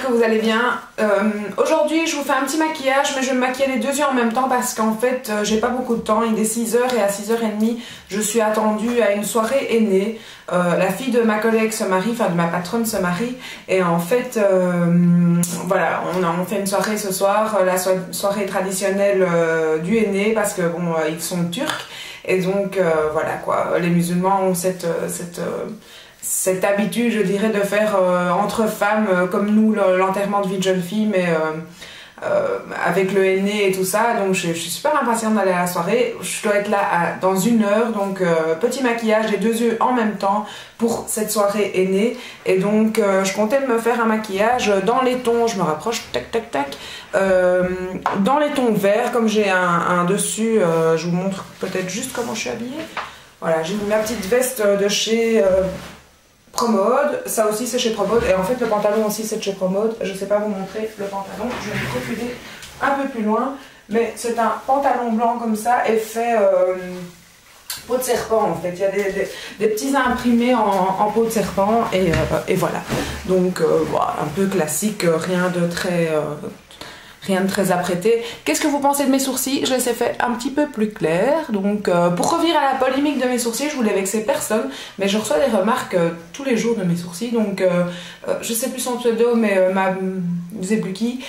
que vous allez bien. Aujourd'hui je vous fais un petit maquillage, mais je vais me maquiller les deux yeux en même temps parce qu'en fait j'ai pas beaucoup de temps. Il est 6h et à 6h30 je suis attendue à une soirée aînée. La fille de ma collègue se marie, enfin de ma patronne se marie, et en fait voilà, on fait une soirée ce soir, la soirée traditionnelle du aîné, parce que bon ils sont turcs, et donc voilà quoi, les musulmans ont cette habitude, je dirais, de faire entre femmes comme nous l'enterrement de vie de jeune fille, mais avec le henné et tout ça. Donc je suis super impatiente d'aller à la soirée. Je dois être là dans 1 heure, donc petit maquillage, les deux yeux en même temps pour cette soirée henné. Et donc je comptais me faire un maquillage dans les tons, je me rapproche, tac tac tac, dans les tons verts, comme j'ai un dessus, je vous montre peut-être juste comment je suis habillée. Voilà, j'ai mis ma petite veste de chez Promode, ça aussi c'est chez Promode, et en fait le pantalon aussi c'est de chez Promode. Je sais pas vous montrer le pantalon, je vais me reculer un peu plus loin, mais c'est un pantalon blanc comme ça et fait peau de serpent en fait. Il y a des petits imprimés en peau de serpent, et voilà. Donc voilà, un peu classique, rien de très apprêté. Qu'est-ce que vous pensez de mes sourcils? Je les ai fait un petit peu plus clairs. Donc pour revenir à la polémique de mes sourcils, je voulais vexer personne, mais je reçois des remarques tous les jours de mes sourcils. Donc je sais plus son pseudo, mais je sais plus qui,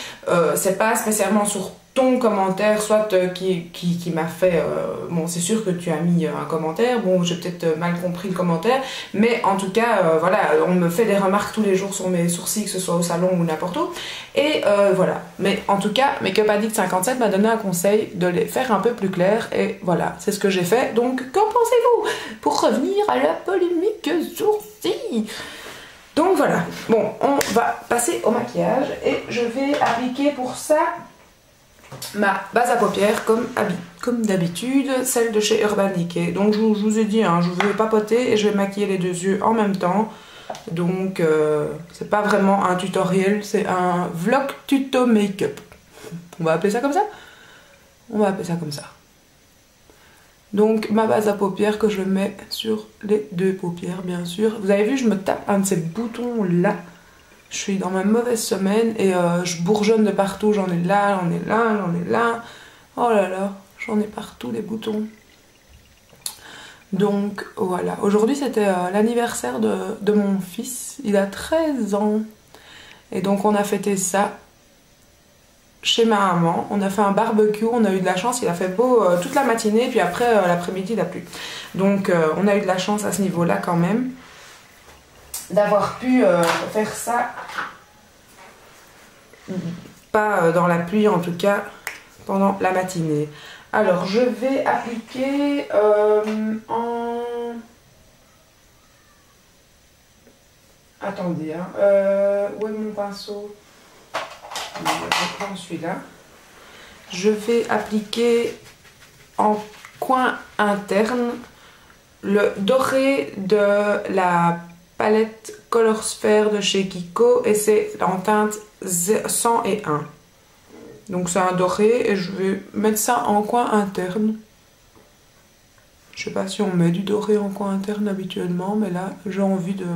c'est pas spécialement sur ton commentaire, soit qui m'a fait bon, c'est sûr que tu as mis un commentaire, bon j'ai peut-être mal compris le commentaire, mais en tout cas voilà, on me fait des remarques tous les jours sur mes sourcils, que ce soit au salon ou n'importe où, et voilà. Mais en tout cas, Make-up Addict 57 m'a donné un conseil de les faire un peu plus clairs, et voilà, c'est ce que j'ai fait. Donc qu'en pensez-vous pour revenir à la polémique sourcils? Donc voilà, bon, on va passer au maquillage, et je vais appliquer pour ça ma base à paupières comme d'habitude, celle de chez Urban Decay. Donc je vous ai dit, hein, je vais papoter et je vais maquiller les deux yeux en même temps. Donc c'est pas vraiment un tutoriel, c'est un vlog tuto make-up. On va appeler ça comme ça? On va appeler ça comme ça. Donc ma base à paupières que je mets sur les deux paupières, bien sûr. Vous avez vu, je me tape un de ces boutons là. Je suis dans ma mauvaise semaine et je bourgeonne de partout. J'en ai là, j'en ai là, j'en ai là. Oh là là, j'en ai partout des boutons. Donc voilà, aujourd'hui c'était l'anniversaire de mon fils. Il a 13 ans. Et donc on a fêté ça chez ma maman. On a fait un barbecue, on a eu de la chance. Il a fait beau toute la matinée, puis après l'après-midi il a plu. Donc on a eu de la chance à ce niveau-là quand même, d'avoir pu faire ça, pas dans la pluie en tout cas, pendant la matinée. Alors je vais appliquer attendez, hein, où est mon pinceau? Je vais prendre celui-là. Je vais appliquer en coin interne le doré de la palette Color Sphere de chez Kiko, et c'est en teinte 101. Donc c'est un doré et je vais mettre ça en coin interne. Je sais pas si on met du doré en coin interne habituellement, mais là j'ai envie de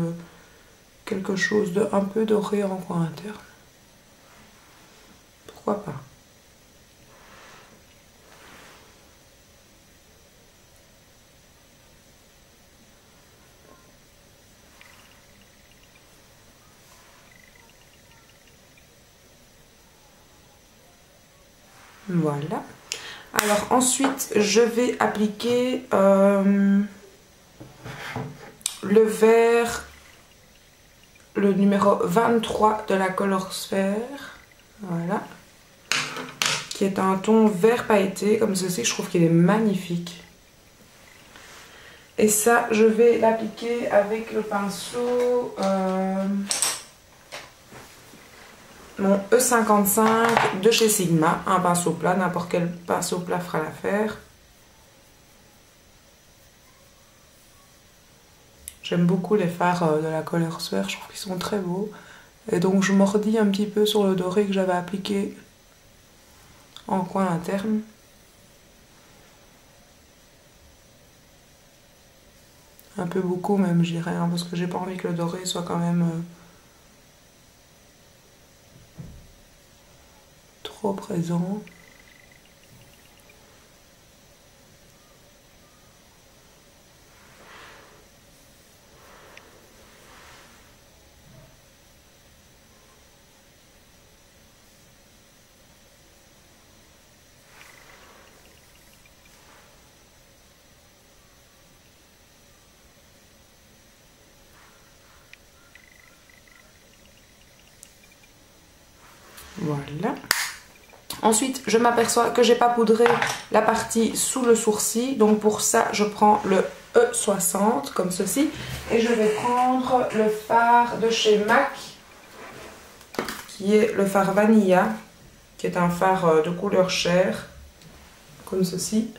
quelque chose de un peu doré en coin interne. Pourquoi pas? Voilà. Alors ensuite je vais appliquer le vert, le numéro 23 de la Color Sphere, voilà, qui est un ton vert pailleté comme ceci. Je trouve qu'il est magnifique. Et ça je vais l'appliquer avec le pinceau mon E55 de chez Sigma, un pinceau plat, n'importe quel pinceau plat fera l'affaire. J'aime beaucoup les fards de la Color Sphere, je trouve qu'ils sont très beaux. Et donc je mordis un petit peu sur le doré que j'avais appliqué en coin interne. Un peu beaucoup même, je dirais, hein, parce que j'ai pas envie que le doré soit quand même trop présent. Voilà. Ensuite, je m'aperçois que j'ai pas poudré la partie sous le sourcil. Donc pour ça, je prends le E60 comme ceci. Et je vais prendre le fard de chez MAC, qui est le fard Vanilla, qui est un fard de couleur chair, comme ceci.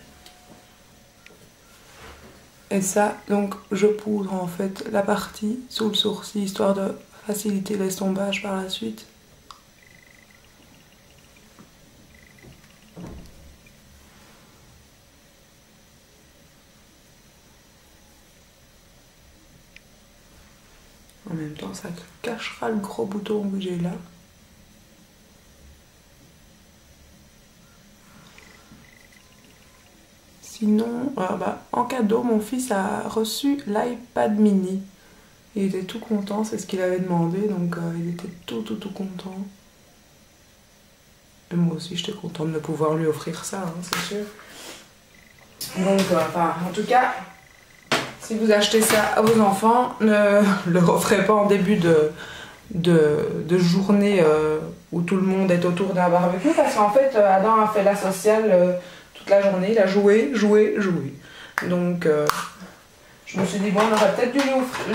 Et ça, donc je poudre en fait la partie sous le sourcil, histoire de faciliter l'estombage par la suite. En même temps, ça cachera le gros bouton que j'ai là. Sinon, en cadeau, mon fils a reçu l'iPad mini. Il était tout content, c'est ce qu'il avait demandé, donc il était tout content. Et moi aussi, j'étais contente de pouvoir lui offrir ça, hein, c'est sûr. Donc, en tout cas, si vous achetez ça à vos enfants, ne leur offrez pas en début de journée où tout le monde est autour d'un barbecue, parce qu'en fait, Adam a fait la sociale toute la journée, il a joué. Donc, je me suis dit, bon, on aurait peut-être dû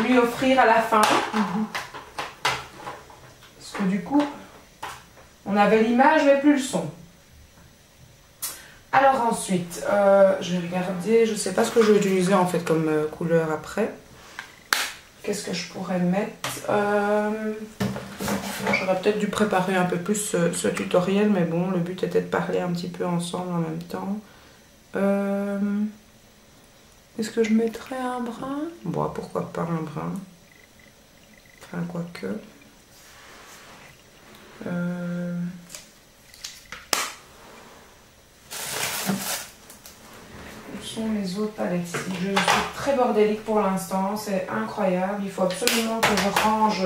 lui offrir à la fin. Parce que du coup, on avait l'image mais plus le son. Alors ensuite, je vais regarder, je sais pas ce que je vais utiliser en fait comme couleur après. Qu'est-ce que je pourrais mettre? J'aurais peut-être dû préparer un peu plus ce tutoriel, mais bon, le but était de parler un petit peu ensemble en même temps. Est-ce que je mettrais un brin? Bon, pourquoi pas un brin? Enfin, quoique. Où sont les autres palettes? Je suis très bordélique pour l'instant, c'est incroyable. Il faut absolument que je range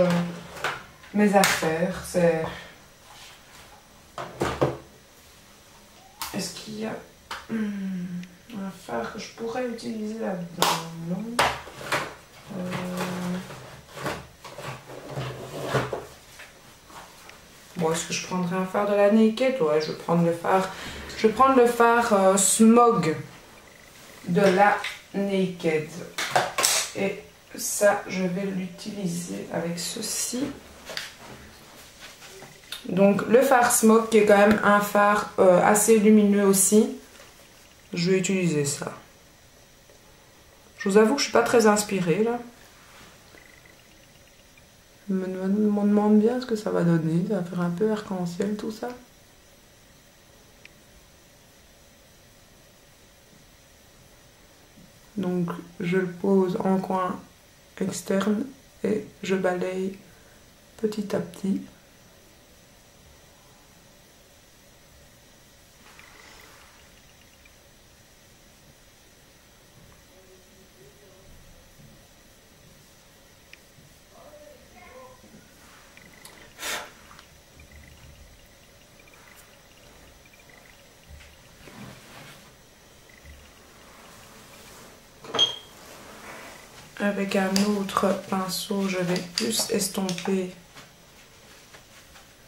mes affaires. Est-ce qu'il y a un fard que je pourrais utiliser là-dedans? Non. Bon, est-ce que je prendrais un fard de la Naked? Ouais, je vais prendre le fard. Je vais prendre le fard Smog de la Naked. Et ça, je vais l'utiliser avec ceci. Donc, le fard Smog, qui est quand même un fard assez lumineux aussi. Je vais utiliser ça. Je vous avoue que je suis pas très inspirée, là. Je me demande bien ce que ça va donner. Ça va faire un peu arc-en-ciel, tout ça. Donc, je le pose en coin externe et je balaye petit à petit. Avec un autre pinceau, je vais plus estomper.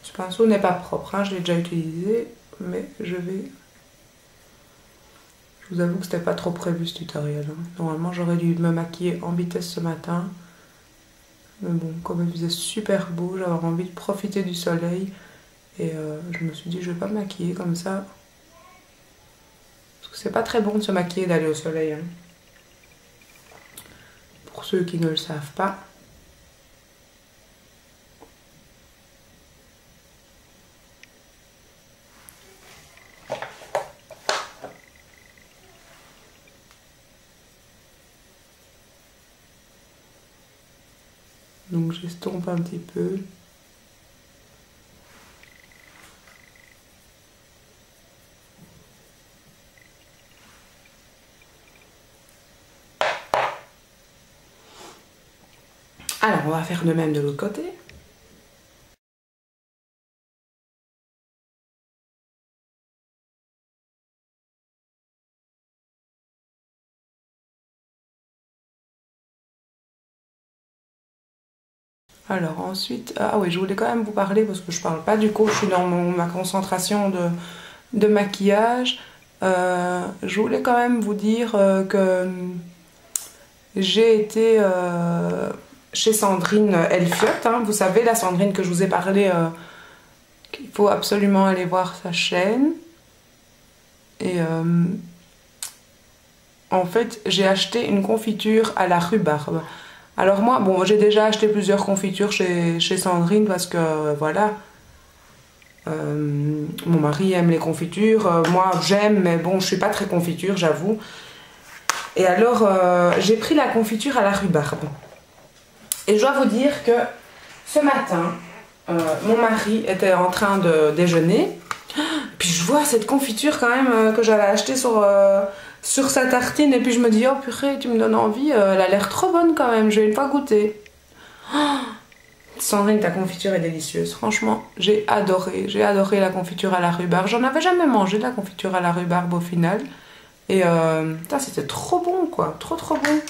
Ce pinceau n'est pas propre, hein, je l'ai déjà utilisé, mais je vous avoue que c'était pas trop prévu ce tutoriel. Hein. Normalement, j'aurais dû me maquiller en vitesse ce matin. Mais bon, comme il faisait super beau, j'avais envie de profiter du soleil. Et je me suis dit, je vais pas me maquiller comme ça. Parce que c'est pas très bon de se maquiller et d'aller au soleil. Hein. Pour ceux qui ne le savent pas. Donc j'estompe un petit peu. Alors, on va faire de même de l'autre côté. Alors ensuite, ah oui, je voulais quand même vous parler parce que je parle pas du coup, je suis dans ma concentration de maquillage. Je voulais quand même vous dire que j'ai été chez Sandrine Elfiotte, hein. Vous savez, la Sandrine que je vous ai parlé, qu'il faut absolument aller voir sa chaîne. Et en fait, j'ai acheté une confiture à la rhubarbe. Alors moi, bon, j'ai déjà acheté plusieurs confitures chez Sandrine parce que, voilà, mon mari aime les confitures, moi j'aime, mais bon, je suis pas très confiture, j'avoue. Et alors, j'ai pris la confiture à la rhubarbe. Et je dois vous dire que ce matin, mon mari était en train de déjeuner, puis je vois cette confiture quand même que j'avais achetée sur sa tartine, et puis je me dis, oh purée, tu me donnes envie, elle a l'air trop bonne quand même, je vais une fois goûter. Oh, Sandrine, ta confiture est délicieuse, franchement, j'ai adoré la confiture à la rhubarbe. J'en avais jamais mangé de la confiture à la rhubarbe au final, et c'était trop bon quoi, trop bon.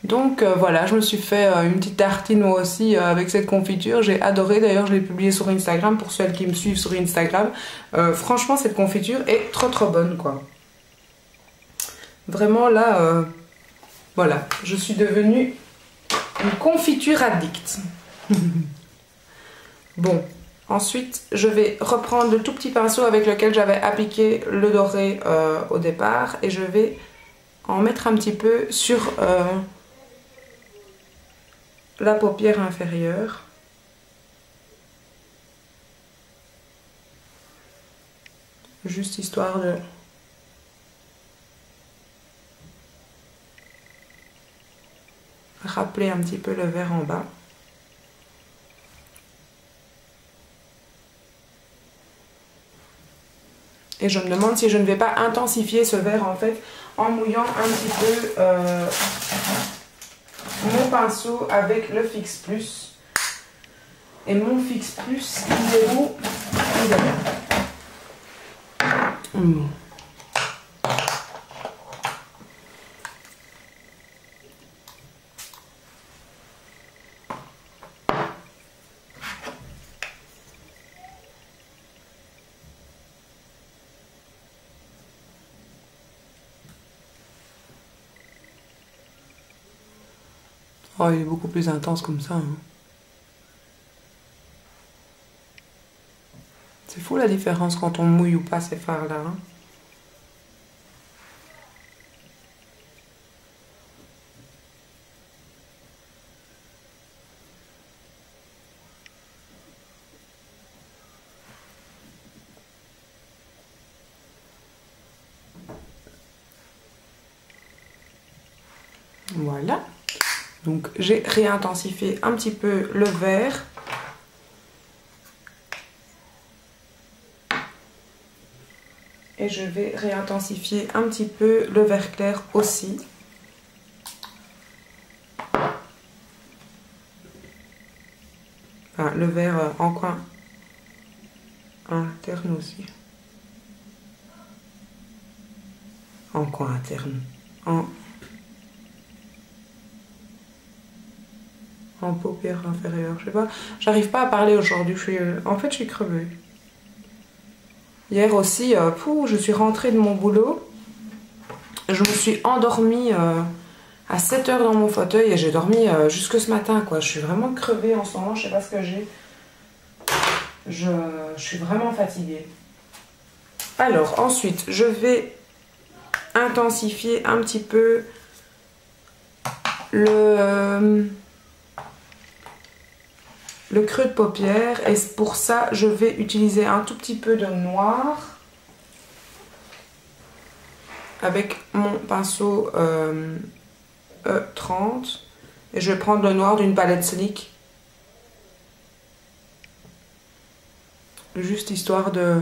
Donc voilà, je me suis fait une petite tartine moi aussi avec cette confiture, j'ai adoré, d'ailleurs je l'ai publiée sur Instagram pour celles qui me suivent sur Instagram. Franchement cette confiture est trop bonne quoi. Vraiment là, voilà, je suis devenue une confiture addict. Bon, ensuite je vais reprendre le tout petit pinceau avec lequel j'avais appliqué le doré au départ et je vais en mettre un petit peu sur la paupière inférieure. Juste histoire de rappeler un petit peu le vert en bas. Et je me demande si je ne vais pas intensifier ce vert en fait en mouillant un petit peu mon pinceau avec le Fix Plus. Et mon Fix Plus, il est où? Il est là. Oh, il est beaucoup plus intense comme ça. Hein. C'est fou la différence quand on mouille ou pas ces fards-là. Hein. Voilà. Donc j'ai réintensifié un petit peu le vert. Et je vais réintensifier un petit peu le vert clair aussi. Enfin, le vert en coin interne aussi. En coin interne. En paupière inférieure, je sais pas. J'arrive pas à parler aujourd'hui. En fait, je suis crevée. Hier aussi, je suis rentrée de mon boulot. Je me suis endormie à 7 h dans mon fauteuil et j'ai dormi jusque ce matin, quoi. Je suis vraiment crevée en ce moment, je sais pas ce que j'ai. Je suis vraiment fatiguée. Alors, ensuite, je vais intensifier un petit peu le creux de paupière. Et pour ça, je vais utiliser un tout petit peu de noir avec mon pinceau E30. Et je vais prendre le noir d'une palette Slick. Juste histoire de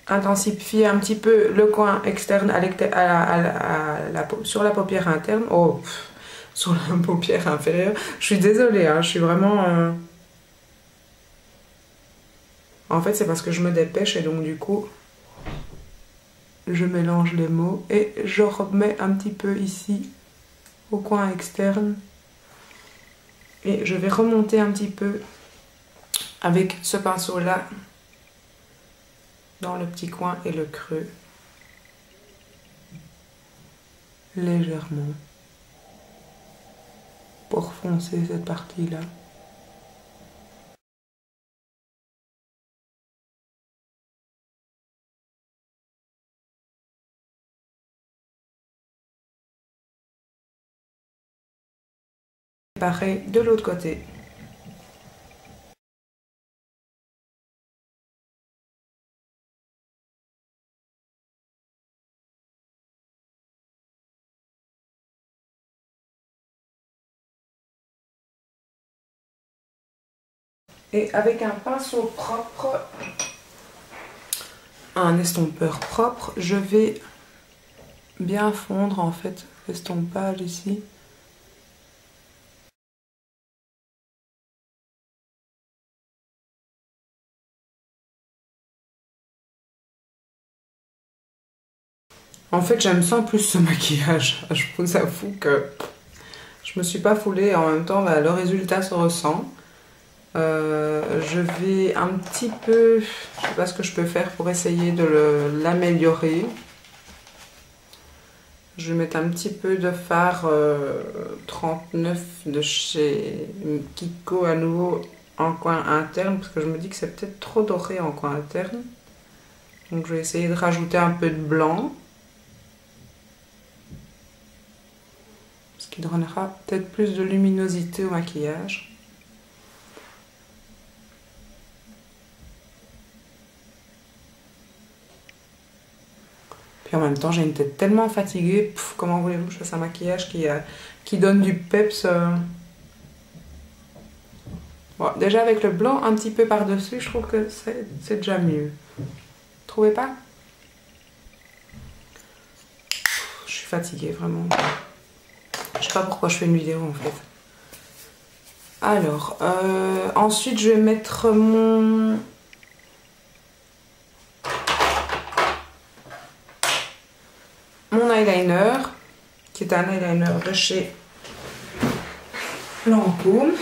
intensifier un petit peu le coin externe sur la paupière interne. Oh, sur la paupière inférieure. Je suis désolée, hein, je suis vraiment... En fait, c'est parce que je me dépêche et donc du coup, je mélange les mots et je remets un petit peu ici, au coin externe. Et je vais remonter un petit peu avec ce pinceau-là dans le petit coin et le creux. Légèrement. Pour foncer cette partie-là. Pareil de l'autre côté. Et avec un pinceau propre, un estompeur propre, je vais bien fondre en fait l'estompage ici. En fait, j'aime ça en plus ce maquillage. Je vous avoue que je me suis pas foulée. En même temps, bah, le résultat se ressent. Je vais un petit peu... Je sais pas ce que je peux faire pour essayer de l'améliorer. Je vais mettre un petit peu de fard 39 de chez Kiko à nouveau en coin interne. Parce que je me dis que c'est peut-être trop doré en coin interne. Donc je vais essayer de rajouter un peu de blanc. Qui donnera peut-être plus de luminosité au maquillage. Puis en même temps, j'ai une tête tellement fatiguée. Pff, comment voulez-vous que je fasse un maquillage qui donne du peps Bon, déjà avec le blanc un petit peu par-dessus, je trouve que c'est déjà mieux. Trouvez pas? Je suis fatiguée, vraiment. Je sais pas pourquoi je fais une vidéo en fait. Alors, ensuite je vais mettre mon eyeliner, qui est un eyeliner de chez Lancôme.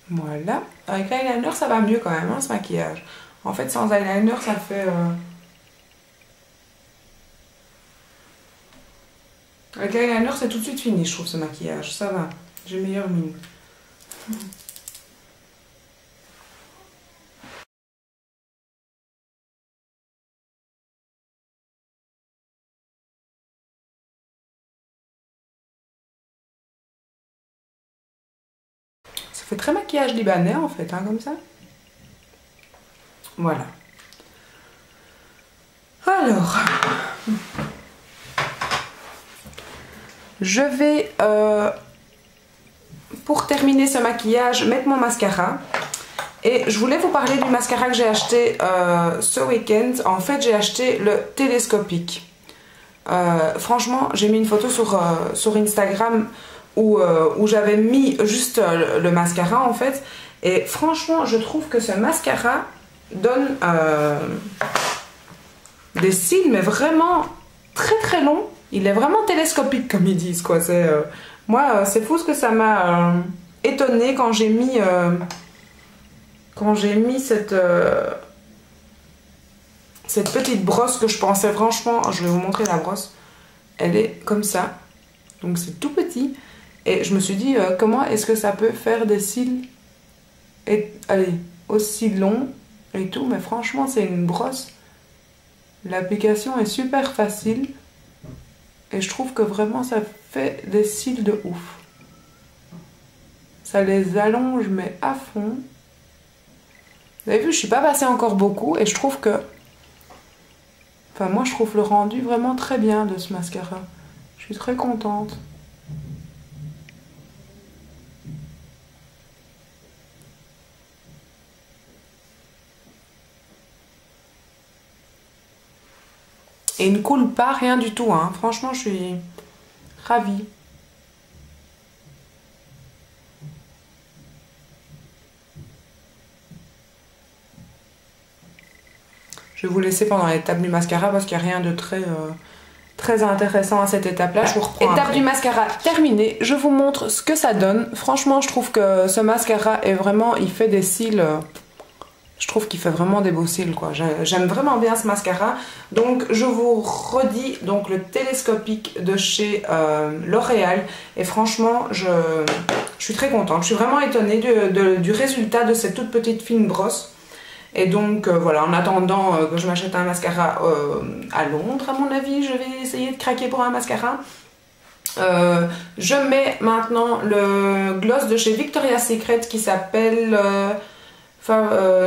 Voilà. Avec l'eyeliner, ça va mieux quand même, hein, ce maquillage. En fait, sans eyeliner, ça fait... Avec l'eyeliner, c'est tout de suite fini, je trouve, ce maquillage. Ça va. J'ai meilleure mine. Ça fait très maquillage libanais, en fait, hein, comme ça. Voilà. Alors... Je vais, pour terminer ce maquillage, mettre mon mascara. Et je voulais vous parler du mascara que j'ai acheté ce week-end. En fait, j'ai acheté le télescopique. Franchement, j'ai mis une photo sur Instagram où j'avais mis juste le mascara, en fait. Et franchement, je trouve que ce mascara donne des cils, mais vraiment très très longs. Il est vraiment télescopique, comme ils disent, quoi. Moi, c'est fou ce que ça m'a étonnée quand j'ai mis cette petite brosse que je pensais, franchement, je vais vous montrer la brosse. Elle est comme ça, donc c'est tout petit. Et je me suis dit, comment est-ce que ça peut faire des cils allez, aussi longs et tout. Mais franchement, c'est une brosse. L'application est super facile. Et je trouve que vraiment ça fait des cils de ouf. ça les allonge mais à fond. Vous avez vu, je suis pas passée encore beaucoup et je trouve que... Enfin, moi, je trouve le rendu vraiment très bien de ce mascara. Je suis très contente. Et il ne coule pas, rien du tout, hein. Franchement, je suis ravie. Je vais vous laisser pendant l'étape du mascara parce qu'il n'y a rien de très intéressant à cette étape-là. Je vous reprends. Étape du mascara terminée. Je vous montre ce que ça donne. Franchement, je trouve que ce mascara est vraiment... Il fait des cils... Je trouve qu'il fait vraiment des beaux cils, quoi. J'aime vraiment bien ce mascara. Donc, je vous redis donc le télescopique de chez L'Oréal. Et franchement, je suis très contente. Je suis vraiment étonnée du résultat de cette toute petite fine brosse. Et donc, voilà, en attendant que je m'achète un mascara à Londres, à mon avis, je vais essayer de craquer pour un mascara. Je mets maintenant le gloss de chez Victoria's Secret qui s'appelle...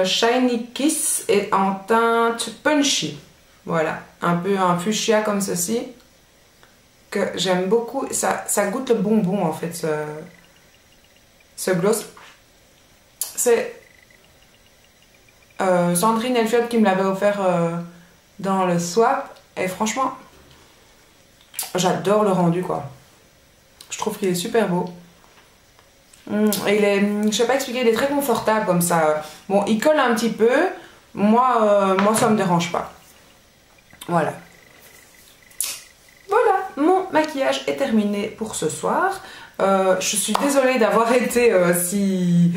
Shiny Kiss et en teinte punchy. Voilà, un peu un fuchsia comme ceci que j'aime beaucoup. Ça goûte le bonbon en fait, ce gloss. C'est Sandrine Elfiot qui me l'avait offert dans le swap et franchement j'adore le rendu, quoi. Je trouve qu'il est super beau. Il est, je sais pas expliquer, il est très confortable comme ça. Bon, il colle un petit peu. Moi ça me dérange pas. Voilà. Voilà, mon maquillage est terminé pour ce soir. Je suis désolée d'avoir été si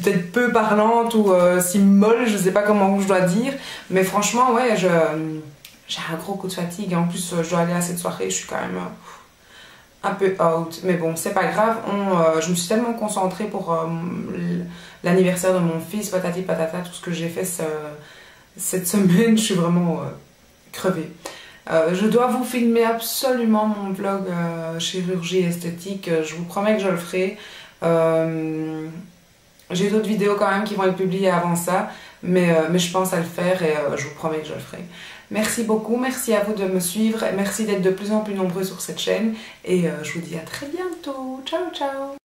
peut-être peu parlante ou si molle, je sais pas comment je dois dire. Mais franchement, ouais, j'ai un gros coup de fatigue. En plus, je dois aller à cette soirée, je suis quand même... un peu out, mais bon, c'est pas grave. Je me suis tellement concentrée pour l'anniversaire de mon fils, patati patata, tout ce que j'ai fait cette semaine, je suis vraiment crevée. Je dois vous filmer absolument mon vlog chirurgie esthétique, je vous promets que je le ferai. J'ai d'autres vidéos quand même qui vont être publiées avant ça, mais je pense à le faire et je vous promets que je le ferai. Merci beaucoup, merci à vous de me suivre, merci d'être de plus en plus nombreux sur cette chaîne et je vous dis à très bientôt. Ciao ciao.